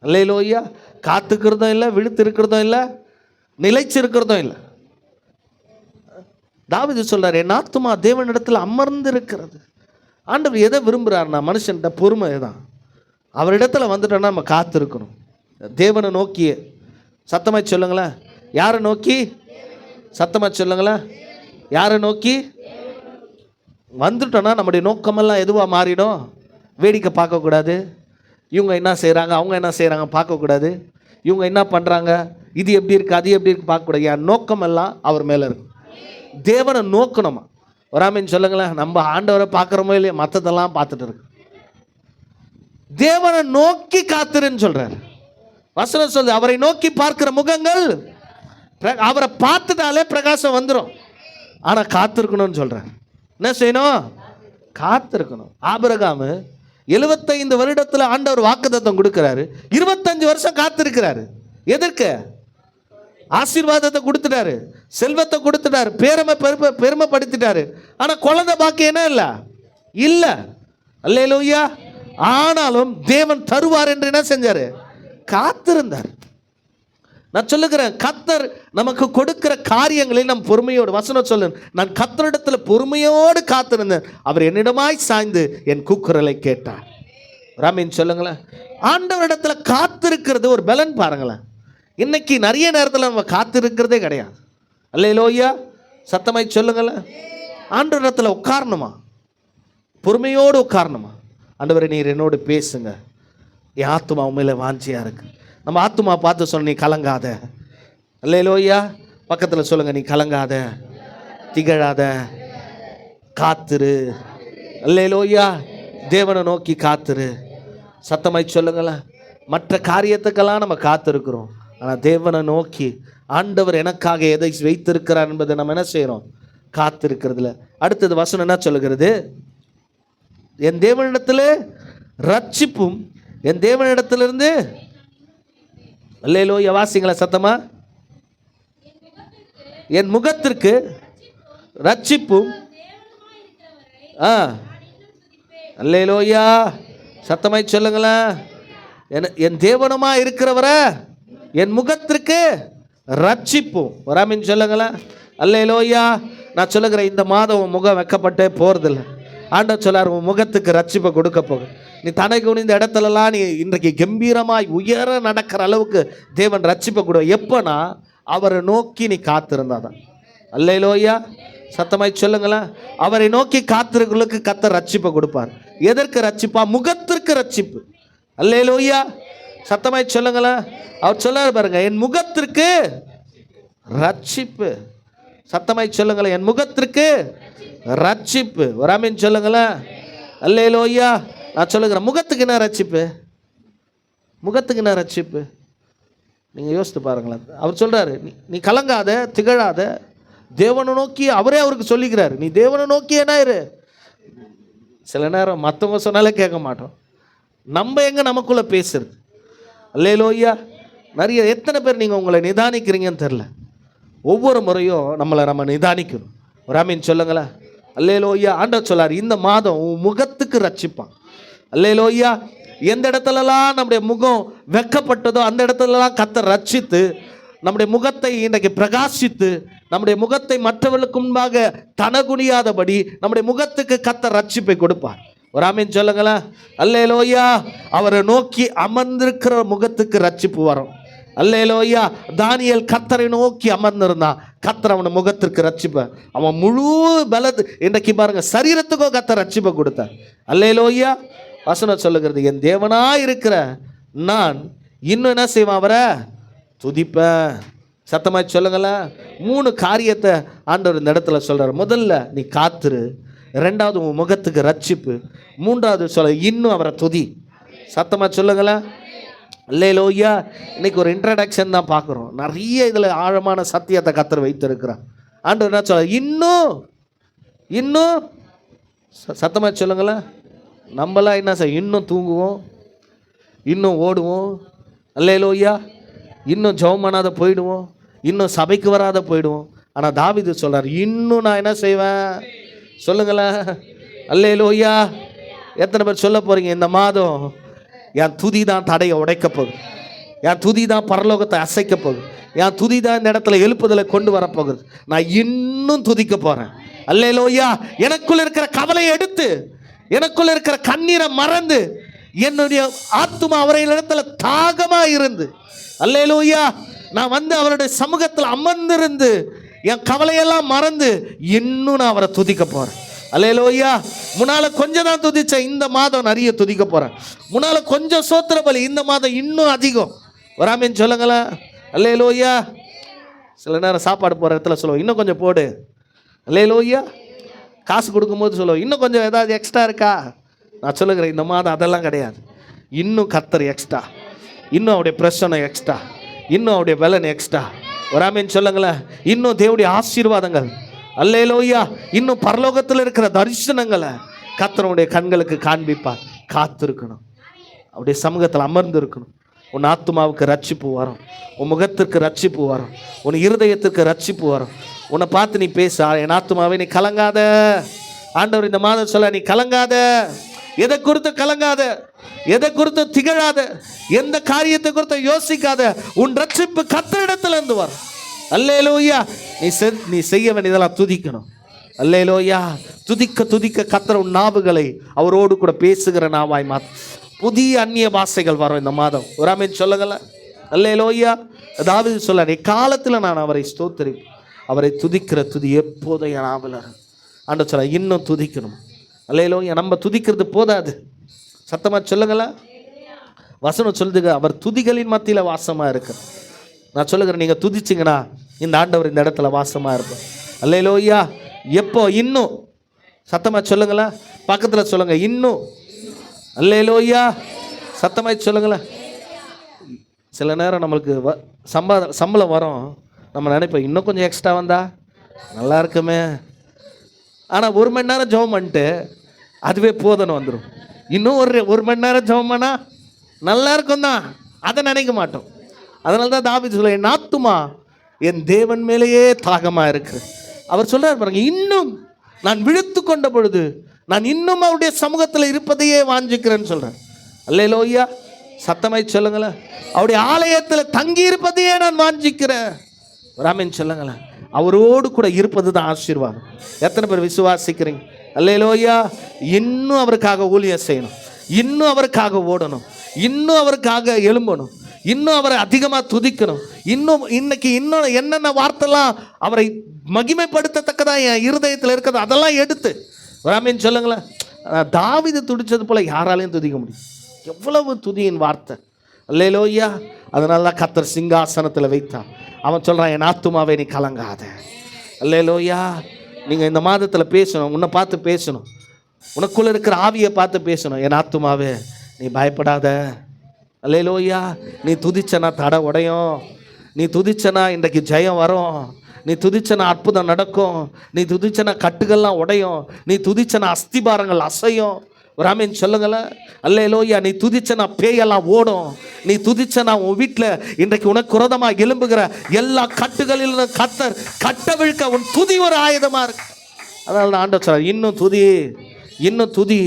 அல்லேலூயா. காத்துக்கிறதும் இல்லை, விழுத்து இருக்கிறதும் இல்லை, நிலைச்சிருக்கிறதும் இல்லை. தாவீது சொல்றாரு, என் ஆத்துமா தேவனிடத்தில் அமர்ந்து இருக்கிறது. ஆண்டவர் எதை விரும்புகிறார்னா, மனுஷன்கிட்ட பொறுமை தான். அவரிடத்துல வந்துட்டோன்னா நம்ம காத்திருக்கணும். தேவனை நோக்கிய, சத்தமாய் சொல்லுங்களேன். யாரை நோக்கி? சத்தமாய் சொல்லுங்களேன். யாரை நோக்கி வந்துட்டோன்னா நம்முடைய நோக்கமெல்லாம் எதுவாக மாறிடும்? வேடிக்கை பார்க்கக்கூடாது. இவங்க என்ன செய்கிறாங்க, அவங்க என்ன செய்கிறாங்க பார்க்கக்கூடாது. இவங்க என்ன பண்ணுறாங்க, இது எப்படி இருக்குது, அது எப்படி இருக்குது பார்க்கக்கூடாது. என் நோக்கமெல்லாம் அவர் மேலே இருக்கும். தேவனை நோக்கணுமா? வராமின்னு சொல்லுங்களேன். நம்ம ஆண்டவரை பார்க்குறோமோ இல்லையா, மற்றதெல்லாம் பார்த்துட்டு இருக்கு. தேவனை நோக்கி காத்துருன்னு சொல்கிறார் வசனம். சொல்லு, அவரை நோக்கி பார்க்கிற முகங்கள், அவரை பார்த்துட்டாலே பிரகாசம் வந்துடும். ஆனால் காத்திருக்கணும்னு சொல்கிறார். என்ன செய்யணும்? காத்திருக்கணும். ஆபிரகாம் 75 வருடத்தில் ஆண்டவர் வாக்குத்தத்தம் கொடுக்கிறாரு. 25 வருஷம் காத்திருக்கிறாரு. எதற்கு? ஆசீர்வாதத்தை கொடுத்துட்டாரு, செல்வத்தை கொடுத்துட்டாரு, பெருமைப்படுத்திட்டாரு. ஆனால் குழந்தை பாக்கியம் என்ன இல்லை இல்லை. அல்லேலூயா. ஆனாலும் தேவன் தருவார் என்று என்ன செஞ்சாரு? காத்திருந்தார். நான் சொல்லுகிறேன், கர்த்தர் நமக்கு கொடுக்கிற காரியங்களை நம் பொறுமையோடு, வசனம் சொல்லு, நான் கர்த்தரிடத்தில் பொறுமையோடு காத்திருந்தேன், அவர் என்னிடமாய் சாய்ந்து என் கூக்குரலை கேட்டார். ராமீன் சொல்லுங்களேன். ஆண்டவரிடத்துல காத்திருக்கிறது ஒரு பலன் பாருங்களேன். இன்னைக்கு நிறைய நேரத்தில் நம்ம காத்திருக்கிறதே கிடையாது. அல்லேலூயா, சத்தமாய் சொல்லுங்களேன். ஆண்டவரிடத்துல உட்காரணுமா, பொறுமையோடு உட்காரணுமா. ஆண்டவரே நீர் என்னோடு பேசுங்க, என் ஆத்துமா உண்மையில வாஞ்சியா இருக்கு. நம்ம ஆத்துமா பார்த்து சொல்ல, நீ கலங்காத. அல்லேலூயா. பக்கத்தில் சொல்லுங்க, நீ கலங்காத, திகழாத, காத்துரு. அல்லேலூயா. தேவனை நோக்கி காத்துரு. சத்தமாய் சொல்லுங்களேன். மற்ற காரியத்துக்கெல்லாம் நம்ம காத்திருக்கிறோம், ஆனால் தேவனை நோக்கி ஆண்டவர் எனக்காக எதை வைத்திருக்கிறார் என்பதை நம்ம என்ன செய்கிறோம்? காத்திருக்கிறதுல. அடுத்தது வசனம் என்ன சொல்லுகிறது? என் தேவனிடத்தில் ரட்சிப்பும் என் தேவனிடத்திலிருந்து, அல்லேலூயா, வாசிங்களா சத்தமா, என் முகத்திற்கு ரட்சிப்பும், அல்லேலூயா, சத்தமாய் சொல்லுங்களேன். என் தேவனுமா இருக்கிறவரை என் முகத்திற்கு ரட்சிப்பும். வராமின்னு சொல்லுங்களேன். அல்லேலூயா. நான் சொல்லுகிறேன், இந்த மாதம் உன் முகம் வைக்கப்பட்டே போறதில்லை. ஆண்டவர் சொல்லார், உன் முகத்துக்கு ரட்சிப்பை கொடுக்க போகுது. நீ தனை குனிந்த இடத்துலலாம் நீ இன்றைக்கு கம்பீரமாய் உயர நடக்கிற அளவுக்கு தேவன் ரட்சிப்பை கொடு. எப்போனா அவரை நோக்கி நீ காத்திருந்தாதான். அல்லேலூயா, சத்தமாய் சொல்லுங்களேன். அவரை நோக்கி காத்திருக்கிறவர்களுக்கு கர்த்தர் ரட்சிப்பை கொடுப்பார். எதற்கு ரட்சிப்பா? முகத்திற்கு ரட்சிப்பு. அல்லேலூயா, சத்தமாய் சொல்லுங்களேன். அவர் சொல்றாரு பாருங்க, என் முகத்திற்கு ரட்சிப்பு. சத்தமாய் சொல்லுங்களேன், என் முகத்திற்கு ரட்சிப்பு. வராமின்னு சொல்லுங்களேன். அல்லேலூயா. நான் சொல்லுகிறேன், முகத்துக்கு என்ன ரட்சிப்பு? முகத்துக்கு என்ன ரட்சிப்பு? நீங்கள் யோசித்து பாருங்களேன். அவர் சொல்கிறாரு, நீ கலங்காத, திகழாத, தேவனை நோக்கி, அவரே அவருக்கு சொல்லிக்கிறாரு, நீ தேவனை நோக்கி என்ன இரு. சில நேரம் மற்றவங்க சொன்னாலே கேட்க மாட்டோம், நம்ம எங்கே நமக்குள்ளே பேசுறது. அல்லேலூயா. நிறைய எத்தனை பேர் நீங்கள் உங்களை நிதானிக்கிறீங்கன்னு தெரில. ஒவ்வொரு முறையும் நம்ம நிதானிக்கணும். ஒரு ஆமீன் சொல்லுங்களேன். அல்லேலூயா. ஆண்டவர் சொல்லார், இந்த மாதம் உன் முகத்துக்கு ரட்சிப்பான். அல்லேலூயா. எந்த இடத்துலலாம் நம்முடைய முகம் வெக்கப்பட்டதோ அந்த இடத்துலலாம் கர்த்தர் ரட்சித்து நம்முடைய முகத்தை இன்றைக்கு பிரகாசித்து நம்முடைய முகத்தை மற்றவர்களுக்கு முன்பாக தனகுனியாதபடி நம்முடைய முகத்துக்கு கர்த்தர் ரட்சிப்பை கொடுப்பார். ஒரு ஆமீன் சொல்லுங்களேன். அல்லேலூயா. அவரை நோக்கி அமர்ந்திருக்கிற முகத்துக்கு ரட்சிப்பு வரும். அல்லேலூயா. தானியேல் கர்த்தரை நோக்கி அமர்ந்திருந்தான். கர்த்தர் அவன் முகத்திற்கு ரட்சிப்ப, அவன் முழு பலத்து இன்றைக்கு பாருங்க சரீரத்துக்கோ கர்த்தர் ரட்சிப்பை கொடுத்தார். அல்லேலூயா. வசனம் சொல்லுகிறது, என் தேவனா இருக்கிற நான் இன்னும் என்ன செய்வேன், அவரை துதிப்பேன். சத்தமாய் சொல்லுங்களேன். 3 காரியத்தை ஆண்டவர் இந்த இடத்துல சொல்றாரு. முதல்ல நீ காத்துரு, 2வது உன் முகத்துக்கு ரட்சிப்பு, 3வது சொல்ல இன்னும் அவரை துதி. சத்தமா சொல்லுங்களேன். அல்லேலூயா. இன்னைக்கு ஒரு இன்ட்ரடக்ஷன் தான் பார்க்குறோம். நிறைய இதில் ஆழமான சத்தியத்தை கர்த்தர் வைத்திருக்கிறான். ஆண்டவர் என்ன சொல்ல, இன்னும் சத்தமாக சொல்லுங்களேன். நம்மளாம் என்ன செய்ய, இன்னும் தூங்குவோம், இன்னும் ஓடுவோம். அல்லேலூயா. இன்னும் ஜெபம் பண்ணாத போயிடுவோம், இன்னும் சபைக்கு வராத போயிடுவோம். ஆனால் தாவீது சொல்றார், இன்னும் நான் என்ன செய்வேன் சொல்லுங்களேன். அல்லேலூயா. எத்தனை பேர் சொல்ல போறீங்க, இந்த மாதம் என் துதி தான் தடையை உடைக்க போகுது, என் துதி தான் பரலோகத்தை அசைக்க போகுது, என் துதி தான் இந்த இடத்துல எழுப்புதலை கொண்டு வரப்போகுது, நான் இன்னும் துதிக்க போறேன். அல்லேலூயா. எனக்குள்ள இருக்கிற கவலையை எடுத்து, எனக்குள்ள இருக்கிற கண்ணீரை மறந்து, என்னுடைய ஆத்துமா அவரை இடத்துல தாகமா இருந்து, அல்லேலூயா, நான் வந்து அவருடைய சமூகத்தில் அமர்ந்திருந்து என் கவலையெல்லாம் மறந்து இன்னும் நான் அவரை துதிக்க போறேன். அல்லேலூயா. முன்னால கொஞ்சம் தான் துதிச்சேன், இந்த மாதம் நிறைய துதிக்க போறேன். முன்னால கொஞ்சம் சோத்திர பலி, இந்த மாதம் இன்னும் அதிகம். வராமேன்னு சொல்லுங்களேன். அல்லேலூயா. சில நேரம் சாப்பாடு போகிற இடத்துல சொல்லுவோம், இன்னும் கொஞ்சம் போடு. அல்லேலூயா. காசு கொடுக்கும்போது சொல்லுவோம், இன்னும் கொஞ்சம் ஏதாவது எக்ஸ்ட்ரா இருக்கா. நான் சொல்லுகிறேன், இந்த மாதம் அதெல்லாம் கிடையாது. இன்னும் கர்த்தர் எக்ஸ்ட்ரா, இன்னும் அவருடைய பிரச்சனை எக்ஸ்ட்ரா, இன்னும் அவருடைய பலன் எக்ஸ்ட்ரா. வராமேன்னு சொல்லுங்களேன். இன்னும் தேவனுடைய ஆசீர்வாதங்கள், அல்லேலூயா, இன்னும் பரலோகத்தில் இருக்கிற தரிசனங்களை கர்த்தருடைய கண்களுக்கு காண்பிப்பார். காத்திருக்கணும், அவருடைய சமூகத்தில் அமர்ந்து இருக்கணும். உன் ஆத்துமாவுக்கு ரட்சிப்பு வரும், உன் முகத்திற்கு ரட்சிப்பு வரும், உன் இருதயத்திற்கு ரட்சிப்பு வரும். உன்னை பார்த்து நீ பேச, என் ஆத்துமாவே நீ கலங்காத. ஆண்டவர் இந்த மாதம் சொல்ல, நீ கலங்காத, எதை குறித்து கலங்காத, எதை குறித்து திகழாத, எந்த காரியத்தை குறித்து யோசிக்காத. உன் ரட்சிப்பு கர்த்தரிடத்துல இருந்து வரும். அல்லேலூயா. நீ செய்ய வேண்டியதெல்லாம் துதிக்கணும். அல்லேலூயா. துதிக்க துதிக்க கர்த்தர் உன் நாவுகளை அவரோடு கூட பேசுகிற நாவாய் மாற்ற. புதிய அந்நிய பாஷைகள் வரும் இந்த மாதம். ஒரு ஆமென் சொல்லுங்கள. அல்லேலூயா. தாவீது சொல்ல, காலத்தில் நான் அவரை ஸ்தோத்திரிப்பேன், அவரை துதிக்கிற துதி எப்போதும் என் நாவில். ஆண்டவர் சொல்ல, இன்னும் துதிக்கணும். அல்லேலூயா. நம்ம துதிக்கிறது போதாது. சத்தமா சொல்லுங்களா. வசனம் சொல்லுதுங்க, அவர் துதிகளின் மத்தியில் வாசமா இருக்கு. நான் சொல்லுகிறேன், நீங்க துதிச்சிங்கன்னா இந்த ஆண்டவர் இந்த இடத்துல வாசமா இருப்பார். அல்லேலூயா. எப்போ? இன்னும். சத்தமா சொல்லுங்களா. பக்கத்தில் சொல்லுங்க, இன்னும். அல்லேலூயா. சத்தமாய் சொல்லுங்களா. சில நேரம் நம்மளுக்கு சம்பளம் வரும், நம்ம நினைப்போம் இன்னும் கொஞ்சம் எக்ஸ்ட்ரா வந்தா நல்லா இருக்குமே. ஆனால் 1 மணி நேரம் ஜெபம் பண்ணிட்டு அதுவே போதனை வந்துடும். இன்னும் ஒரு மணி நேரம் ஜெபம் பண்ணா நல்லா இருக்கும் தான், அதை நினைக்க மாட்டோம். அதனால தான் தாவீது சொல்ல, என் ஆத்துமா என் தேவன் மேலேயே தாகமாக இருக்கு. அவர் சொல்றார் பாருங்க, இன்னும் நான் விழித்து கொண்ட பொழுது நான் இன்னும் அவருடைய சமூகத்தில் இருப்பதையே வாஞ்சிக்கிறேன்னு சொல்றேன். அல்லேலூயா. சத்தமாய் சொல்லுங்களேன். அவருடைய ஆலயத்தில் தங்கி இருப்பதையே நான் வாஞ்சிக்கிறேன். ராமன் சொல்லுங்களேன். அவரோடு கூட இருப்பது தான் ஆசீர்வாதம். எத்தனை பேர் விசுவாசிக்கிறீங்க? அல்லேலூயா. இன்னும் அவருக்காக ஊழியம் செய்யணும், இன்னும் அவருக்காக ஓடணும், இன்னும் அவருக்காக எழும்பணும், இன்னும் அவரை அதிகமாக துதிக்கணும். இன்னைக்கு இன்னும் என்னென்ன வார்த்தைலாம் அவரை மகிமைப்படுத்தத்தக்கதான் என் இருதயத்தில் இருக்கிறது அதெல்லாம் எடுத்து ராமேன்னு சொல்லுங்களேன். தாவீது துடிச்சது போல யாராலையும் துதிக்க முடியும். எவ்வளவு துதியின் வார்த்தை. அல்லேலூயா. அதனால தான் கர்த்தர் சிங்காசனத்தில் வைத்தான். அவன் சொல்கிறான், என் ஆத்துமாவே நீ கலங்காத. அல்லேலூயா. நீங்கள் இந்த மாதத்தில் பேசணும், உன்னை பார்த்து பேசணும், உனக்குள்ளே இருக்கிற ஆவியை பார்த்து பேசணும். என் ஆத்துமாவே நீ பயப்படாத. அல்லேலூயா. நீ துதிச்சனா தடை உடையும், நீ துதிச்சனா இன்றைக்கு ஜெயம் வரும், நீ துதிச்சனா அற்புதம் நடக்கும், நீ துதிச்சனா கட்டுகள்லாம் உடையும், நீ துதிச்சனா அஸ்திபாரங்கள் அசையும். ராமேன் சொல்லுங்களேன். அல்லேலூயா. நீ துதிச்சனா பேயெல்லாம் ஓடும், நீ துதிச்சனா உன் வீட்டில் இன்றைக்கு உனக்கு விரோதமாக எழும்புகிற எல்லா கட்டுகளிலும் கர்த்தர் கட்டவிழ்க்க உன் துதி ஒரு ஆயுதமாக இருக்கு. அதனால நான் ஆண்டவர் சொல்றேன், இன்னும் துதி, இன்னும் துதி.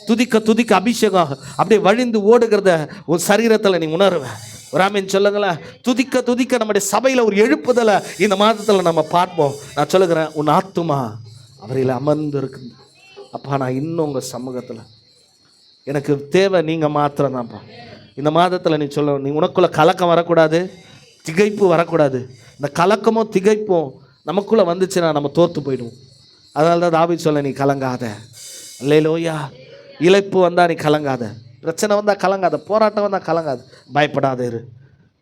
துதிக்க துதிக்க அபிஷேகம் அப்படியே வழிந்து ஓடுகிறத உன் சரீரத்தில் நீ உணர்வேன். ராமேன் சொல்லுங்களேன். துதிக்க துதிக்க நம்முடைய சபையில் ஒரு எழுப்புதலை இந்த மாதத்தில் நம்ம பார்ப்போம். நான் சொல்லுகிறேன், உன் ஆத்துமா அவரையில் அமர்ந்து இருக்கு. அப்பா, நான் இன்னும் உங்கள் சமூகத்தில் எனக்கு தேவை நீங்கள் மாத்திரம் தான்ப்பா. இந்த மாதத்தில் நீ சொல்ல, நீ உனக்குள்ள கலக்கம் வரக்கூடாது, திகைப்பு வரக்கூடாது. இந்த கலக்கமோ திகைப்போ நமக்குள்ளே வந்துச்சுன்னா நம்ம தோற்று போயிடுவோம். அதனால தான் தாவீது சொல்ல, நீ கலங்காத. அல்லேலூயா. இளைப்பு வந்தால் நீ கலங்காத, பிரச்சனை வந்தால் கலங்காத, போராட்டம் வந்தால் கலங்காத, பயப்படாத இரு.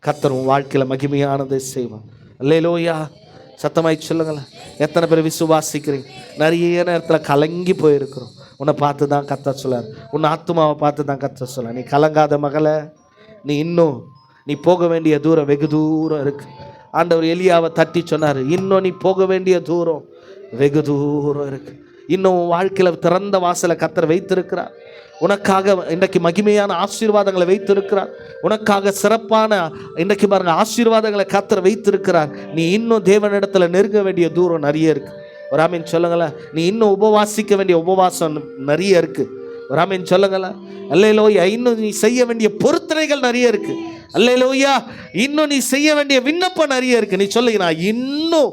கர்த்தர் உன் வாழ்க்கையில் மகிமையானதை செய்வான். அல்லேலூயா. சத்தமாய் சொல்லுங்களேன். எத்தனை பேர் விசுவாசிக்கிறீங்க? நிறைய நேரத்தில் கலங்கி போயிருக்கிறோம். உன்னை பார்த்து தான் கர்த்தர் சொல்லார், உன் ஆத்துமாவை பார்த்து தான் கர்த்தர் சொல்லார், நீ கலங்காத மகளே, நீ இன்னும் நீ போக வேண்டிய தூரம் வெகு தூரம் இருக்கு. ஆண்டவர் எலியாவை தட்டி சொன்னார், இன்னும் நீ போக வேண்டிய தூரம் வெகு தூரம் இருக்கு. இன்னும் வாழ்க்கையில் திறந்த வாசலை கர்த்தர் வைத்திருக்கிறார். உனக்காக இன்றைக்கு மகிமையான ஆசீர்வாதங்களை வைத்திருக்கிறார். உனக்காக சிறப்பான இன்றைக்கு பாருங்க ஆசீர்வாதங்களை கர்த்தர் வைத்திருக்கிறார். நீ இன்னும் தேவனிடத்தில் நெருங்க வேண்டிய தூரம் நிறைய இருக்கு. ஒரு ஆமீன் சொல்லுங்களேன். நீ இன்னும் உபவாசிக்க வேண்டிய உபவாசம் நிறைய இருக்கு. ஒரு ஆமீன் சொல்லுங்களேன். அல்லேலூயா. இன்னும் நீ செய்ய வேண்டிய பொருத்தனைகள் நிறைய இருக்கு. அல்லேலூயா. இன்னும் நீ செய்ய வேண்டிய விண்ணப்பம் நிறைய இருக்கு. நீ சொல்லுங்க, நான் இன்னும்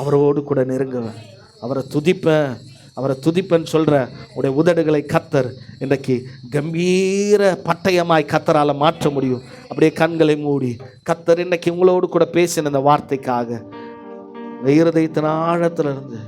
அவரோடு கூட நெருங்குவேன், அவரை துதிப்பேன், அவரை துதிப்பேன்னு சொல்கிற உடைய உதடுகளை கர்த்தர் இன்றைக்கு கம்பீர பட்டயமாய் கர்த்தரால் மாற்ற முடியும். அப்படியே கண்களை மூடி கர்த்தர் இன்றைக்கி உங்களோடு கூட பேசின இந்த வார்த்தைக்காக இருதயத்தின் ஆழத்தில் இருந்து